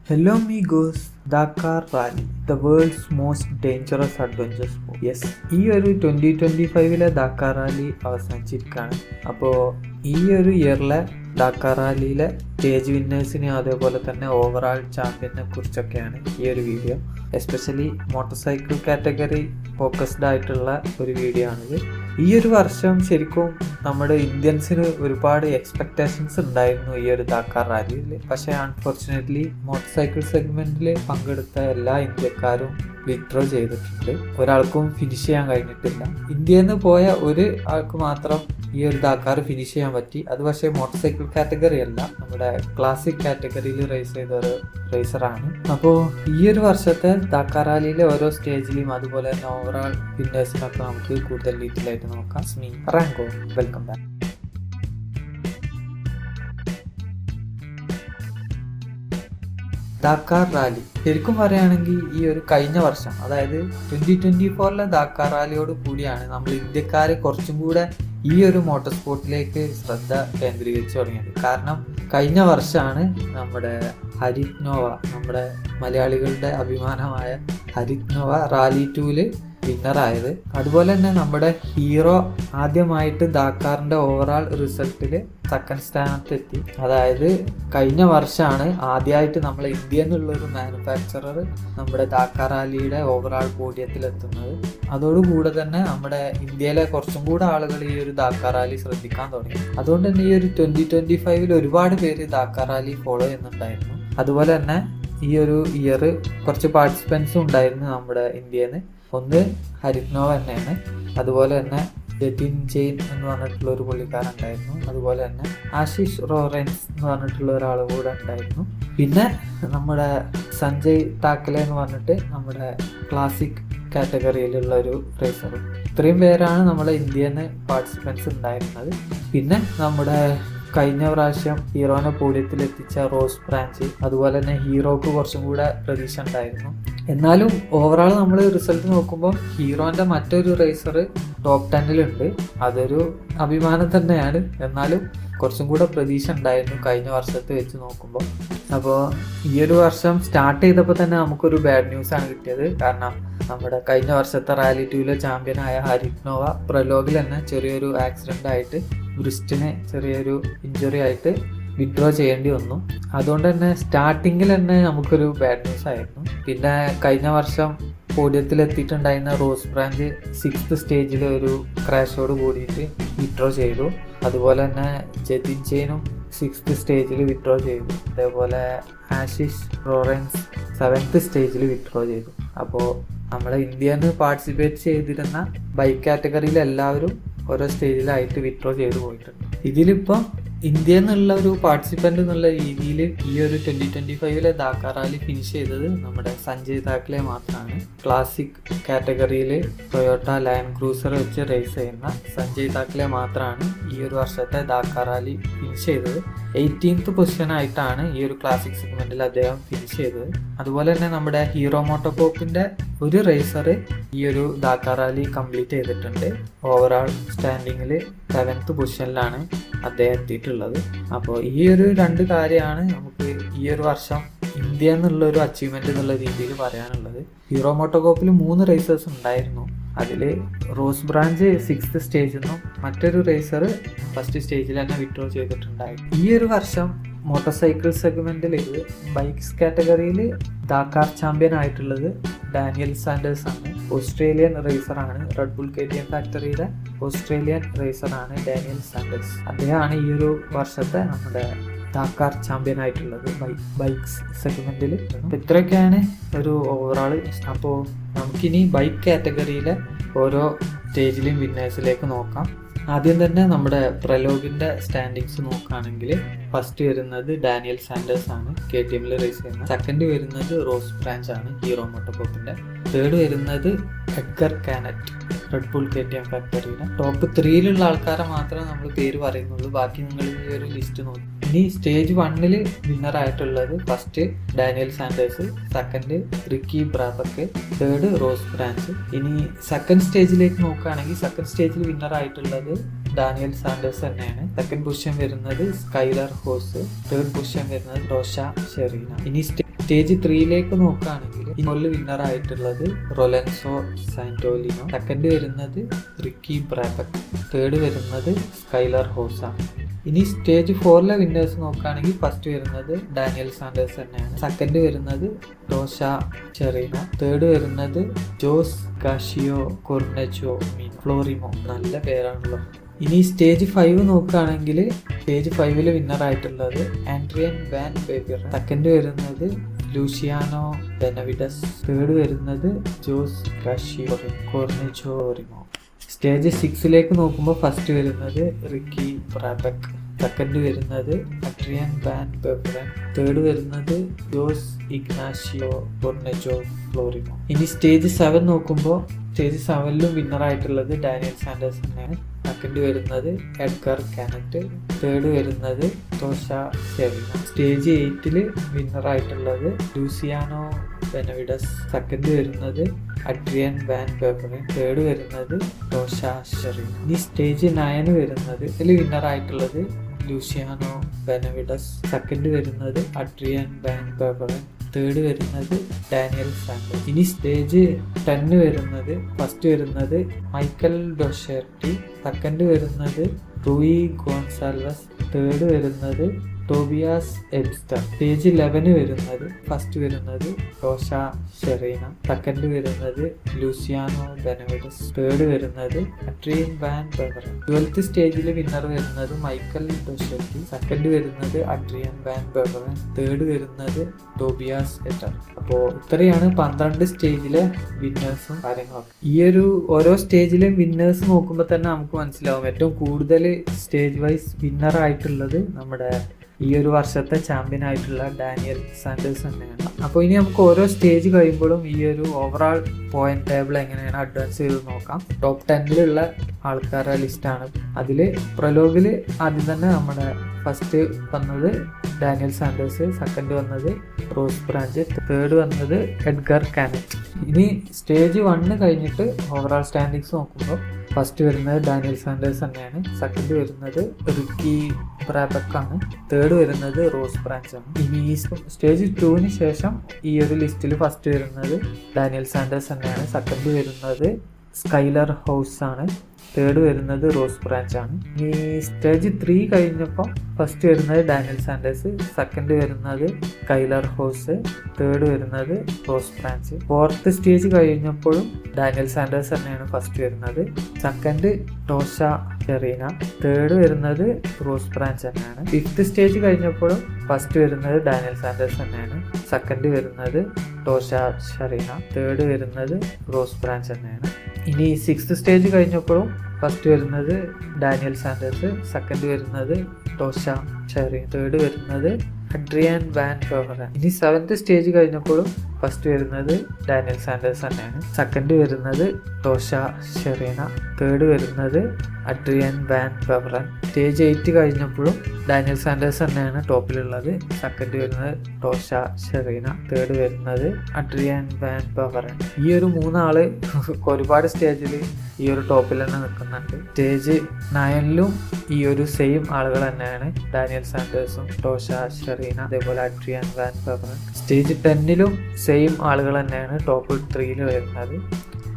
Hello amigos, Dakar Rally, the world's most dangerous adventure sport. Yes, ഈ ഒരു 2025 ദാക്കാർ rally അവസാനിച്ചിരിക്കുകയാണ്. അപ്പോൾ ഈ ഒരു ഇയറിലെ ദാക്കാർ റാലിയിലെ സ്റ്റേജ് വിന്നേഴ്സിനെ അതേപോലെ തന്നെ ഓവറാൾ ചാമ്പ്യനെ കുറിച്ചൊക്കെയാണ് ഈ ഒരു video. Especially motor cycle category focused ആയിട്ടുള്ള ഒരു വീഡിയോ ആണിത്. ഈ ഒരു വർഷം ശരിക്കും നമ്മുടെ ഇന്ത്യൻസിന് ഒരുപാട് എക്സ്പെക്ടേഷൻസ് ഉണ്ടായിരുന്നു ഈ ഒരു ദാക്കാർ റാലിയിൽ. പക്ഷേ അൺഫോർച്ചുനേറ്റ്ലി മോട്ടോർ സൈക്കിൾ സെഗ്മെന്റിൽ പങ്കെടുത്ത എല്ലാ ഇന്ത്യക്കാരും വിത്ഡ്രോ ചെയ്തിട്ടുണ്ട്. ഒരാൾക്കും ഫിനിഷ് ചെയ്യാൻ കഴിഞ്ഞിട്ടില്ല. ഇന്ത്യയിൽ നിന്ന് പോയ ഒരു ആൾക്ക് മാത്രം ഈ ഒരു ദാക്കാർ ഫിനിഷ് ചെയ്യാൻ പറ്റി. അത് പക്ഷേ മോട്ടോർ സൈക്കിൾ കാറ്റഗറി അല്ല, നമ്മുടെ ക്ലാസിക് കാറ്റഗറിയിൽ റേസ് ചെയ്ത ഒരു റേസറാണ്. അപ്പോൾ ഈ ഒരു വർഷത്തെ ദാക്കാർ റാലിയിലെ ഓരോ സ്റ്റേജിലും അതുപോലെ തന്നെ ഓവറോൾ വിന്നേഴ്സിനൊക്കെ നമുക്ക് കൂടുതൽ ഡീറ്റെയിൽ ആയിട്ട് നോക്കാം. സ്മീ റാങ്കോ, വെൽക്കം ബാക്ക്. ദാക്കാർ റാലി ശരിക്കും പറയുകയാണെങ്കിൽ ഈ ഒരു കഴിഞ്ഞ വർഷം, അതായത് 2024 ദാക്കാർ റാലിയോട് കൂടിയാണ് നമ്മൾ ഇന്ത്യക്കാരെ കുറച്ചും കൂടെ ഈ ഒരു മോട്ടോർ സ്പോർട്ടിലേക്ക് ശ്രദ്ധ കേന്ദ്രീകരിച്ചു തുടങ്ങിയത്. കാരണം കഴിഞ്ഞ വർഷമാണ് നമ്മുടെ ഹരിത് നോവ, നമ്മുടെ മലയാളികളുടെ അഭിമാനമായ ഹരിത് നോവ റാലി 2 വിന്നറായത്. അതുപോലെ തന്നെ നമ്മുടെ ഹീറോ ആദ്യമായിട്ട് ദാക്കാറിന്റെ ഓവറാൾ റിസൾട്ടിൽ സെക്കൻഡ് സ്ഥാനത്തെത്തി. അതായത് കഴിഞ്ഞ വർഷമാണ് ആദ്യമായിട്ട് നമ്മളെ ഇന്ത്യയിൽ നിന്നുള്ളൊരു മാനുഫാക്ചറർ നമ്മുടെ ദാക്കാർ റാലിയുടെ ഓവറാൾ പോഡിയത്തിലെത്തുന്നത്. അതോടുകൂടെ തന്നെ നമ്മുടെ ഇന്ത്യയിലെ കുറച്ചും കൂടെ ആളുകൾ ഈ ഒരു ദാക്കാർ റാലി ശ്രദ്ധിക്കാൻ തുടങ്ങി. അതുകൊണ്ട് തന്നെ ഈ ഒരു 2025 ഒരുപാട് പേര് ദാക്കാർ റാലി ഫോളോ ചെയ്യുന്നുണ്ടായിരുന്നു. അതുപോലെ തന്നെ ഈ ഒരു ഇയർ കുറച്ച് പാർട്ടിസിപ്പൻസും ഉണ്ടായിരുന്നു നമ്മുടെ ഇന്ത്യയിൽ നിന്ന്. ഒന്ന് ഹരിത് നോവ തന്നെയാണ്, അതുപോലെ തന്നെ ജതിൻ ജെയിൻ എന്ന് പറഞ്ഞിട്ടുള്ള ഒരു പുള്ളിക്കാരൻ ഉണ്ടായിരുന്നു, അതുപോലെ തന്നെ ആശിഷ് റോറൻസ് എന്ന് പറഞ്ഞിട്ടുള്ള ഒരാൾ കൂടെ ഉണ്ടായിരുന്നു. പിന്നെ നമ്മുടെ സഞ്ജയ് താക്കലെ എന്ന് പറഞ്ഞിട്ട് നമ്മുടെ ക്ലാസിക് കാറ്റഗറിയിലുള്ള ഒരു റേസർ. ഇത്രയും പേരാണ് നമ്മുടെ ഇന്ത്യയിൽ നിന്ന് പാർട്ടിസിപ്പൻസ് ഉണ്ടായിരുന്നത്. പിന്നെ നമ്മുടെ കഴിഞ്ഞ പ്രാവശ്യം ഹീറോനെ പോഡിയത്തിൽ എത്തിച്ച റോസ് ബ്രാഞ്ച്, അതുപോലെ തന്നെ ഹീറോക്ക് കുറച്ചും കൂടെ പ്രതീക്ഷ ഉണ്ടായിരുന്നു. എന്നാലും ഓവറോൾ നമ്മൾ റിസൾട്ട് നോക്കുമ്പോൾ ഹീറോന്റെ മറ്റൊരു റേസർ ടോപ്പ് 10 അതൊരു അഭിമാനം തന്നെയാണ്. എന്നാലും കുറച്ചും കൂടെ പ്രതീക്ഷ ഉണ്ടായിരുന്നു കഴിഞ്ഞ വർഷത്തെ വെച്ച് നോക്കുമ്പോൾ. അപ്പോൾ ഈ ഒരു വർഷം സ്റ്റാർട്ട് ചെയ്തപ്പോൾ തന്നെ നമുക്കൊരു ബാഡ് ന്യൂസ് ആണ് കിട്ടിയത്. കാരണം നമ്മുടെ കഴിഞ്ഞ വർഷത്തെ റാലി 2 ചാമ്പ്യനായ ഹരിത് നോവ പ്രലോഗിൽ തന്നെ ചെറിയൊരു ആക്സിഡന്റ് ആയിട്ട് ബ്രിസ്റ്റിന് ചെറിയൊരു ഇഞ്ചുറി ആയിട്ട് വിഡ്രോ ചെയ്യേണ്ടി വന്നു. അതുകൊണ്ട് തന്നെ സ്റ്റാർട്ടിങ്ങിൽ തന്നെ നമുക്കൊരു ബാഡ് ന്യൂസ് ആയിരുന്നു. പിന്നെ കഴിഞ്ഞ വർഷം പോഡിയത്തിൽ എത്തിയിട്ടുണ്ടായിരുന്ന റോസ് ബ്രാഞ്ച് 6th സ്റ്റേജിൽ ഒരു ക്രാഷോട് കൂടിയിട്ട് വിഡ്രോ ചെയ്തു. അതുപോലെ തന്നെ ജതിൻ ജെയിനും 6th സ്റ്റേജിൽ വിഡ്രോ ചെയ്തു. അതേപോലെ ആശിഷ് റോറൻസ് 7th സ്റ്റേജിൽ വിഡ്രോ ചെയ്തു. അപ്പോൾ നമ്മളെ ഇന്ത്യയിൽ നിന്ന് പാർട്ടിസിപ്പേറ്റ് ചെയ്തിരുന്ന ബൈക്ക് കാറ്റഗറിയിൽ എല്ലാവരും ഓരോ സ്റ്റേജിലായിട്ട് വിഡ്രോ ചെയ്ത് പോയിട്ടുണ്ട്. ഇതിലിപ്പോൾ ഇന്ത്യയിൽ നിന്നുള്ള ഒരു പാർട്ടിസിപ്പൻ്റ് എന്നുള്ള രീതിയിൽ ഈ ഒരു 2025 ദാക്കാർ റാലി ഫിനിഷ് ചെയ്തത് നമ്മുടെ സഞ്ജയ് താക്കലെ മാത്രമാണ്. ക്ലാസിക് കാറ്റഗറിയിൽ ടൊയോട്ട ലാൻഡ് ക്രൂസർ വെച്ച് റേസ് ചെയ്യുന്ന സഞ്ജയ് താക്കലെ മാത്രമാണ് ഈ ഒരു വർഷത്തെ ദാക്കാർ റാലി ഫിനിഷ് ചെയ്തത്. 18th പൊസിഷനായിട്ടാണ് ഈ ഒരു ക്ലാസിക് സെഗ്മെന്റിൽ അദ്ദേഹം ഫിനിഷ് ചെയ്തത്. അതുപോലെ തന്നെ നമ്മുടെ ഹീറോ മോട്ടോകോപ്പിന്റെ ഒരു റേസർ ഈ ഒരു ദാക്കാർ റാലി കംപ്ലീറ്റ് ചെയ്തിട്ടുണ്ട്. ഓവറാൾ സ്റ്റാൻഡിങ്ങിൽ 7th പൊസിഷനിലാണ് അദ്ദേഹം എത്തിയിട്ടുള്ളത്. അപ്പോൾ ഈ ഒരു 2 കാര്യമാണ് നമുക്ക് ഈ ഒരു വർഷം ഇന്ത്യ എന്നുള്ള ഒരു അച്ചീവ്മെന്റ് എന്നുള്ള രീതിയിൽ പറയാനുള്ളത്. ഹീറോ മോട്ടോകോപ്പിൽ 3 റേസേഴ്സ് ഉണ്ടായിരുന്നു. അതിൽ റോസ് ബ്രാഞ്ച് 6th സ്റ്റേജിൽ നിന്നും മറ്റൊരു റേസർ ഫസ്റ്റ് സ്റ്റേജിൽ തന്നെ വിഡ്രോ ചെയ്തിട്ടുണ്ടായിരുന്നു. ഈ ഒരു വർഷം മോട്ടോർ സൈക്കിൾ സെഗ്മെന്റിൽ ബൈക്സ് കാറ്റഗറിയിൽ ദാക്കാർ ചാമ്പ്യൻ ആയിട്ടുള്ളത് ഡാനിയൽ സാൻഡേഴ്സ് ആണ്. ഓസ്ട്രേലിയൻ റേസറാണ്. റെഡ് ബുൾ KTM ഫാക്ടറിയുടെ ഓസ്ട്രേലിയൻ റേസറാണ് ഡാനിയൽ സാൻഡേഴ്സ്. അദ്ദേഹമാണ് ഈ ഒരു വർഷത്തെ നമ്മുടെ ദാക്കാർ ചാമ്പ്യൻ ആയിട്ടുള്ളത് ബൈക്സ് സെഗ്മെന്റിൽ. ഇത്രയൊക്കെയാണ് ഒരു ഓവറോൾ. അപ്പോൾ നമുക്കിനി ബൈക്ക് കാറ്റഗറിയിലെ ഓരോ സ്റ്റേജിലെയും വിന്നേഴ്സിലേക്ക് നോക്കാം. ആദ്യം തന്നെ നമ്മുടെ പ്രലോഗിന്റെ സ്റ്റാൻഡിങ്സ് നോക്കുകയാണെങ്കിൽ ഫസ്റ്റ് വരുന്നത് ഡാനിയൽ സാൻഡേഴ്സ് ആണ്, KTMൽ റേസ് ചെയ്യുന്നത്. സെക്കൻഡ് വരുന്നത് റോസ് ബ്രാഞ്ച് ആണ്, ഹീറോ മോട്ടോകോപ്പിന്റെ. തേർഡ് വരുന്നത് എഡ്ഗർ കാനറ്റ്, റെഡ് ബുൾ KTM ഫാക്ടറിയുടെ. ടോപ്പ് 3 ആൾക്കാരെ മാത്രമേ നമ്മൾ പേര് പറയുന്നുള്ളൂ. ബാക്കി നിങ്ങൾ ഈ ഒരു ലിസ്റ്റ് നോക്കി. ഇനി സ്റ്റേജ് 1 വിന്നറായിട്ടുള്ളത് first Daniel Sanders, second Ricky Brabec, third Ross Branch. ഇനി സെക്കൻഡ് സ്റ്റേജിലേക്ക് നോക്കുകയാണെങ്കിൽ സെക്കൻഡ് സ്റ്റേജിൽ വിന്നറായിട്ടുള്ളത് ഡാനിയൽ സാൻഡേഴ്സ് തന്നെയാണ്. സെക്കൻഡ് പൊസിഷൻ വരുന്നത് സ്കൈലർ ഹോസ്, തേർഡ് പൊസിഷൻ വരുന്നത് റോഷ ഷെറീന. ഇനി സ്റ്റേജ് 3ലേക്ക് നോക്കുകയാണെങ്കിൽ ഇന്നോളിൽ വിന്നർ ആയിട്ടുള്ളത് റൊലൻസോ സാന്റോലിനോ, സെക്കൻഡ് വരുന്നത് റിക്കി ബ്രാബക്, തേർഡ് വരുന്നത് സ്കൈലർ ഹോസ. ഇനി സ്റ്റേജ് 4ലെ വിന്നേഴ്സ് നോക്കുകയാണെങ്കിൽ ഫസ്റ്റ് വരുന്നത് ഡാനിയൽ സാൻഡേഴ്സ് തന്നെയാണ്, സെക്കൻഡ് വരുന്നത് ടോഷ ഷെറീന, തേർഡ് വരുന്നത് ജോസ് കാഷിയോ കൊർണച്ചോ ഫ്ലോറിമോ. നല്ല പേരാണല്ലോ. ഇനി സ്റ്റേജ് 5 നോക്കുകയാണെങ്കിൽ സ്റ്റേജ് 5ല് വിന്നർ ആയിട്ടുള്ളത് ആൻഡ്രിയൻ വാൻ ബേബിയർ, സെക്കൻഡ് വരുന്നത് ലൂസിയാനോ ബെനവിഡസ്, തേർഡ് വരുന്നത് ജോസ് കാഷിയോ കൊർണച്ചോറിമോ. സ്റ്റേജ് 6ലേക്ക് നോക്കുമ്പോൾ ഫസ്റ്റ് വരുന്നത് റിക്കി ബ്രാബക്, സെക്കൻഡ് വരുന്നത് അഡ്രിയൻ വാൻ ബെവറൻ, തേർഡ് വരുന്നത് ജോസ് ഇഗ്നാഷിയോ കൊർണച്ചോ ഫ്ലോറിമോ. ഇനി സ്റ്റേജ് 7 നോക്കുമ്പോൾ സ്റ്റേജ് 7ലും വിന്നർ ആയിട്ടുള്ളത് ഡാനിയൽ സാൻഡേഴ്സ് തന്നെയാണ്, സെക്കൻഡ് വരുന്നത് എഡ്ഗർ കാനറ്റ്, തേർഡ് വരുന്നത് ടോഷ ഷെറീന. സ്റ്റേജ് 8ല് വിന്നർ ആയിട്ടുള്ളത് ലൂസിയാനോ ബെനവിഡസ്, സെക്കൻഡ് വരുന്നത് അഡ്രിയൻ വാൻ ബെവറൻ, തേർഡ് വരുന്നത് ടോഷ ഷെറീന. ഇനി സ്റ്റേജ് 9 വരുന്നത് ഇതിൽ വിന്നർ ആയിട്ടുള്ളത് ലൂസിയാനോ ബെനവിഡസ്, സെക്കൻഡ് വരുന്നത് അഡ്രിയൻ വാൻ ബെവറൻ, തേർഡ് വരുന്നത് ഡാനിയൽ സാൻഡേഴ്സ്. ഇനി സ്റ്റേജ് 10 വരുന്നത് ഫസ്റ്റ് വരുന്നത് മൈക്കൽ ഡൊഷെർട്ടി, സെക്കൻഡ് വരുന്നത് റൂയി ഗോൺസാൽവസ്, തേർഡ് വരുന്നത് ടോബിയാസ് എബ്സ്റ്റർ. സ്റ്റേജ് 11 വരുന്നത് ഫസ്റ്റ് വരുന്നത് ടോഷ ഷെറീന, സെക്കൻഡ് വരുന്നത് ലൂസിയാനോ ബെനവിഡസ്, തേർഡ് വരുന്നത് അഡ്രിയൻ വാൻ ബെവറൻ. 12th സ്റ്റേജിൽ വിന്നർ വരുന്നത് മൈക്കൽ ഡൊഷെർട്ടി, സെക്കൻഡ് വരുന്നത് അഡ്രിയൻ വാൻ ബെവറൻ, തേർഡ് വരുന്നത് ടോബിയാസ് എബ്സ്റ്റർ. അപ്പോൾ ഇത്രയാണ് 12 സ്റ്റേജിലെ വിന്നേഴ്സും കാര്യങ്ങളൊക്കെ. ഈ ഒരു ഓരോ സ്റ്റേജിലെയും വിന്നേഴ്സ് നോക്കുമ്പോൾ തന്നെ നമുക്ക് മനസ്സിലാവും ഏറ്റവും കൂടുതൽ സ്റ്റേജ് വൈസ് വിന്നർ ആയിട്ടുള്ളത് നമ്മുടെ ഈ ഒരു വർഷത്തെ ചാമ്പ്യൻ ആയിട്ടുള്ള ഡാനിയൽ സാൻഡേഴ്സ് തന്നെയാണ്. അപ്പോൾ ഇനി നമുക്ക് ഓരോ സ്റ്റേജ് കഴിയുമ്പോഴും ഈ ഒരു ഓവറാൾ പോയിന്റ് ടേബിൾ എങ്ങനെയാണ് അഡ്വാൻസ് ചെയ്ത് നോക്കാം. ടോപ്പ് 10ലുള്ള ആൾക്കാരുടെ ലിസ്റ്റാണ്. അതിൽ പ്രലോഗിൽ ആദ്യം തന്നെ നമ്മുടെ ഫസ്റ്റ് വന്നത് ഡാനിയൽ സാൻഡേഴ്സ്, സെക്കൻഡ് വന്നത് റോസ് ബ്രാഞ്ച്, തേർഡ് വന്നത് എഡ്ഗർ കാനറ്റ്. ഇനി സ്റ്റേജ് 1 കഴിഞ്ഞിട്ട് ഓവറാൾ സ്റ്റാൻഡിങ്സ് നോക്കുമ്പോൾ ഫസ്റ്റ് വരുന്നത് ഡാനിയൽ സാൻഡേഴ്സ് തന്നെയാണ്, സെക്കൻഡ് വരുന്നത് റിക്കി ബ്രാബക് ആണ്, തേർഡ് വരുന്നത് റോസ് ബ്രാഞ്ച് ആണ്. ഇനി സ്റ്റേജ് 2ന് ശേഷം ഈ ഒരു ലിസ്റ്റിൽ ഫസ്റ്റ് വരുന്നത് ഡാനിയൽ സാൻഡേഴ്സ് തന്നെയാണ്, സെക്കൻഡ് വരുന്നത് സ്കൈലർ ഹൗസ് ആണ്, തേർഡ് വരുന്നത് റോസ് ബ്രാഞ്ച് ആണ്. ഈ സ്റ്റേജ് 3 കഴിഞ്ഞപ്പോൾ ഫസ്റ്റ് വരുന്നത് ഡാനിയൽ സാൻഡേഴ്സ്, സെക്കൻഡ് വരുന്നത് സ്കൈലർ ഹൗസ്, തേർഡ് വരുന്നത് റോസ് ബ്രാഞ്ച്. 4th സ്റ്റേജ് കഴിഞ്ഞപ്പോഴും ഡാനിയൽ സാൻഡേഴ്സ് തന്നെയാണ് ഫസ്റ്റ് വരുന്നത്, സെക്കൻഡ് ടോഷ ഷെറീന, തേർഡ് വരുന്നത് റോസ് ബ്രാഞ്ച് തന്നെയാണ്. 5th സ്റ്റേജ് കഴിഞ്ഞപ്പോഴും ഫസ്റ്റ് വരുന്നത് ഡാനിയൽ സാൻഡേഴ്സ് തന്നെയാണ്, സെക്കൻഡ് വരുന്നത് ടോഷ ഷെറീന, തേർഡ് വരുന്നത് റോസ് ബ്രാഞ്ച് തന്നെയാണ്. ഇനി 6th സ്റ്റേജ് കഴിഞ്ഞപ്പോഴും ഫസ്റ്റ് വരുന്നത് ഡാനിയൽ സാൻഡേഴ്സ്, സെക്കൻഡ് വരുന്നത് ടോഷ ഷെറീന, തേർഡ് വരുന്നത് അഡ്രിയൻ വാൻ ബെവറൻ. ഇനി 7th സ്റ്റേജ് കഴിഞ്ഞപ്പോഴും ഫസ്റ്റ് വരുന്നത് ഡാനിയൽ സാൻഡേഴ്സ് തന്നെയാണ്, സെക്കൻഡ് വരുന്നത് ടോഷ ഷെറീന, തേർഡ് വരുന്നത് അഡ്രിയൻ വാൻ ബെവറൻ. സ്റ്റേജ് 8 കഴിഞ്ഞപ്പോഴും ഡാനിയൽ സാൻഡേഴ്സ് തന്നെയാണ് ടോപ്പിലുള്ളത്, സെക്കൻഡ് വരുന്നത് ടോഷ ഷെറീന, തേർഡ് വരുന്നത് അഡ്രിയൻ വാൻ ബെവറൻ. ഈ ഒരു 3 ആള് ഒരുപാട് സ്റ്റേജിൽ ഈ ഒരു ടോപ്പിൽ തന്നെ നിൽക്കുന്നുണ്ട്. സ്റ്റേജ് 9ലും ഈ ഒരു സെയിം ആളുകൾ തന്നെയാണ്, ഡാനിയൽ സാൻഡേഴ്സും ടോഷ ഷെറീന, അതേപോലെ Adrian Van Beveren. Stage 10ലും same ആളുകൾ തന്നെയാണ് ടോപ്പ് 3ൽ വരുന്നത്.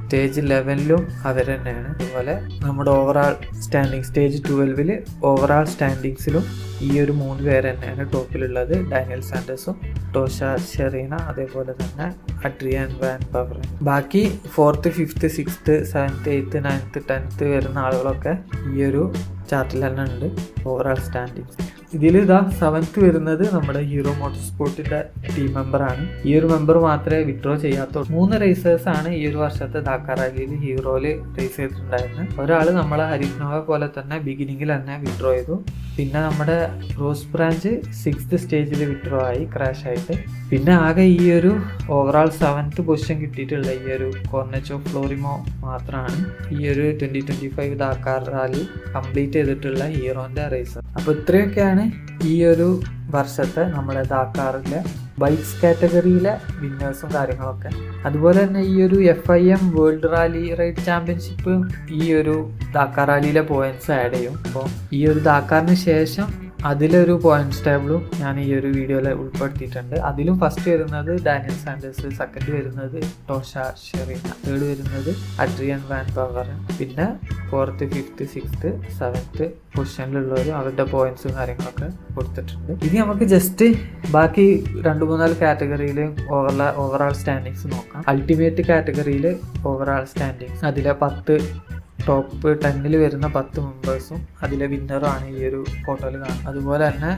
സ്റ്റേജ് 11ലും അവർ തന്നെയാണ്. അതുപോലെ നമ്മുടെ ഓവറാൾ സ്റ്റാൻഡിങ് സ്റ്റേജ് 12ൽ ഓവറാൾ സ്റ്റാൻഡിങ്സിലും ഈ ഒരു 3 പേര് തന്നെയാണ് ടോപ്പിലുള്ളത്, ഡാനിയൽ സാൻഡേഴ്സും ടോഷ ഷെറീന, അതേപോലെ തന്നെ അഡ്രിയൻ വാൻ ബെവറൻ. ബാക്കി 4th 5th 6th 7th 8th 9th 10th വരുന്ന ആളുകളൊക്കെ ഈ ഒരു ചാർട്ടിൽ തന്നെ ഉണ്ട് ഓവറാൾ സ്റ്റാൻഡിങ്സ്. ഇതിൽ 7th വരുന്നത് നമ്മുടെ ഹീറോ മോട്ടോർ സ്പോർട്ടിന്റെ ടീം മെമ്പറാണ്. ഈ ഒരു മെമ്പർ മാത്രമേ വിഡ്രോ ചെയ്യാത്തുള്ളൂ. 3 റേസേഴ്സ് ആണ് ഈ ഒരു വർഷത്തെ ദാക്കാർ റാലിയിൽ ഹീറോയില് റേസ് ചെയ്തിട്ടുണ്ടായിരുന്നത്. ഒരാൾ നമ്മളെ ഹരീഫ് നോവ പോലെ തന്നെ ബിഗിനിങ്ങിൽ തന്നെ വിഡ്രോ ചെയ്തു. പിന്നെ നമ്മുടെ റോസ് ബ്രാഞ്ച് 6th സ്റ്റേജിൽ വിഡ്രോ ആയി ക്രാഷ് ആയിട്ട്. പിന്നെ ആകെ ഈ ഒരു ഓവറാൾ 7th പൊസിഷൻ കിട്ടിയിട്ടുള്ള ഈ ഒരു കൊർണച്ചോ ഫ്ലോറിമോ മാത്രമാണ് ഈ ഒരു 2025 ദാക്കാർ റാലി കംപ്ലീറ്റ് ചെയ്തിട്ടുള്ള ഹീറോന്റെ റേസർ. അപ്പോൾ ഇത്രയൊക്കെയാണ് ഈ ഒരു വർഷത്തെ നമ്മുടെ ദാക്കാറിലെ ബൈക്സ് കാറ്റഗറിയിലെ വിന്നേഴ്സും കാര്യങ്ങളൊക്കെ. അതുപോലെ തന്നെ ഈ ഒരു FIM world rally ride championship ഈ ഒരു ദാക്കാർ റാലിയിലെ പോയിന്റ്സ് ആഡ് ചെയ്യും. അപ്പോൾ ഈ ഒരു ദാക്കാറിന് ശേഷം അതിലൊരു പോയിന്റ്സ് ടേബിളും ഞാൻ ഈ ഒരു വീഡിയോയിൽ ഉൾപ്പെടുത്തിയിട്ടുണ്ട്. അതിലും ഫസ്റ്റ് വരുന്നത് ഡാനിയൽ സാൻഡേഴ്സ്, സെക്കൻഡ് വരുന്നത് ടോഷ ഷെറീന, തേർഡ് വരുന്നത് അഡ്രിയൻ വാൻ ബവറൻ, പിന്നെ 4th 5th 6th 7th പൊസിഷനിലുള്ളവരും അവരുടെ പോയിന്റ്സും കാര്യങ്ങളൊക്കെ കൊടുത്തിട്ടുണ്ട്. ഇനി നമുക്ക് ജസ്റ്റ് ബാക്കി 2-3 കാറ്റഗറിയിൽ ഓവറാൾ സ്റ്റാൻഡിങ്സ് നോക്കാം. അൾട്ടിമേറ്റ് കാറ്റഗറിയിൽ ഓവറാൾ സ്റ്റാൻഡിങ്സ് അതിലെ 10 ടോപ്പ് 10 വരുന്ന 10 മെമ്പേഴ്സും അതിലെ വിന്നറുമാണ് ഈ ഒരു ഫോട്ടോയിൽ കാണുന്നത്. അതുപോലെ തന്നെ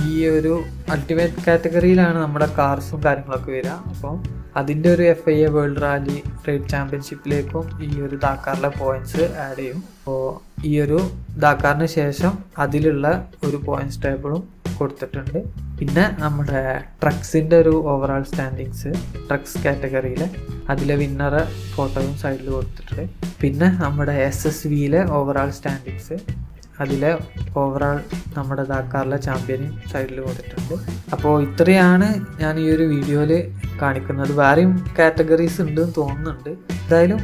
ഈ ഒരു അൾട്ടിമേറ്റ് കാറ്റഗറിയിലാണ് നമ്മുടെ കാർസും കാര്യങ്ങളൊക്കെ വരിക. അപ്പോൾ അതിൻ്റെ ഒരു FIA വേൾഡ് റാലി റൈഡ് ചാമ്പ്യൻഷിപ്പിലേക്കും ഈ ഒരു ദാക്കാറിലെ പോയിന്റ്സ് ആഡ് ചെയ്യും. അപ്പോൾ ഈ ഒരു ദാക്കാറിന് ശേഷം അതിലുള്ള ഒരു പോയിന്റ്സ് ടേബിളും കൊടുത്തിട്ടുണ്ട്. പിന്നെ നമ്മുടെ ട്രക്സിൻ്റെ ഒരു ഓവറാൾ സ്റ്റാൻഡിങ്സ് ട്രക്സ് കാറ്റഗറിയിൽ അതിലെ വിന്നറെ ഫോട്ടോയും സൈഡിൽ കൊടുത്തിട്ടുണ്ട്. പിന്നെ നമ്മുടെ SSVയിലെ ഓവറാൾ സ്റ്റാൻഡിങ്സ് അതിലെ ഓവറാൾ നമ്മുടെ ദാക്കാറിലെ ചാമ്പ്യനും സൈഡിൽ കൊടുത്തിട്ടുണ്ട്. അപ്പോൾ ഇത്രയാണ് ഞാൻ ഈ ഒരു വീഡിയോയിൽ കാണിക്കുന്നത്. വേറെയും കാറ്റഗറീസ് ഉണ്ടെന്ന് തോന്നുന്നുണ്ട്. എന്തായാലും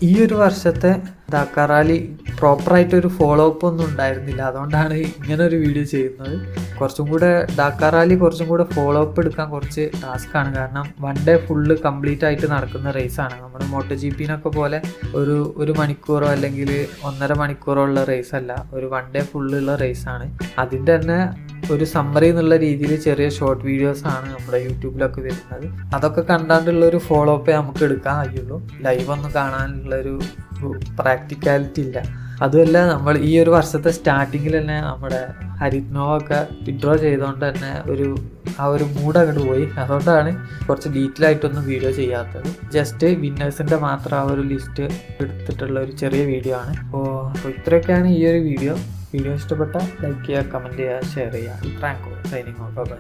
ഈ ഒരു വർഷത്തെ ദാക്കാർ റാലി പ്രോപ്പറായിട്ടൊരു ഫോളോ അപ്പ് ഒന്നും ഉണ്ടായിരുന്നില്ല. അതുകൊണ്ടാണ് ഇങ്ങനെ ഒരു വീഡിയോ ചെയ്യുന്നത്. കുറച്ചും കൂടെ ദാക്കാർ റാലി കുറച്ചും കൂടെ ഫോളോ അപ്പ് എടുക്കാൻ കുറച്ച് ടാസ്ക്കാണ്. കാരണം 1 ഡേ ഫുള്ള് കംപ്ലീറ്റ് ആയിട്ട് നടക്കുന്ന റേസാണ്. നമ്മുടെ MotoGPനൊക്കെ പോലെ ഒരു മണിക്കൂറോ അല്ലെങ്കിൽ 1.5 മണിക്കൂറോ ഉള്ള റേസ് അല്ല, ഒരു 1 ഡേ ഫുള്ളുള്ള റേസാണ്. അതിൻ്റെ തന്നെ ഒരു സമ്മറി എന്നുള്ള രീതിയിൽ ചെറിയ ഷോർട്ട് വീഡിയോസ് ആണ് നമ്മുടെ യൂട്യൂബിലൊക്കെ വരുന്നത്. അതൊക്കെ കണ്ടാണ്ടുള്ളൊരു ഫോളോ അപ്പേ നമുക്ക് എടുക്കാൻ കഴിയുള്ളൂ. ലൈവ് ഒന്നും കാണാനുള്ളൊരു പ്രാക്ടിക്കാലിറ്റി ഇല്ല. അതുമല്ല, നമ്മൾ ഈ ഒരു വർഷത്തെ സ്റ്റാർട്ടിങ്ങിൽ തന്നെ നമ്മുടെ ഹരിത് നോവ ഒക്കെ വിഡ്രോ ചെയ്തുകൊണ്ട് തന്നെ ആ ഒരു മൂഡ് അങ്ങോട്ട് പോയി. അതുകൊണ്ടാണ് കുറച്ച് ഡീറ്റെയിൽ ആയിട്ടൊന്നും വീഡിയോ ചെയ്യാത്തത്. ജസ്റ്റ് വിന്നേഴ്സിൻ്റെ മാത്രം ആ ഒരു ലിസ്റ്റ് എടുത്തിട്ടുള്ള ഒരു ചെറിയ വീഡിയോ ആണ്. അപ്പോൾ ഇത്രയൊക്കെയാണ് ഈ ഒരു വീഡിയോ ഇഷ്ടപ്പെട്ട ലൈക്ക് ചെയ്യുക, കമൻറ്റ് ചെയ്യുക, ഷെയർ ചെയ്യുക. Franco signing off. ബൈ.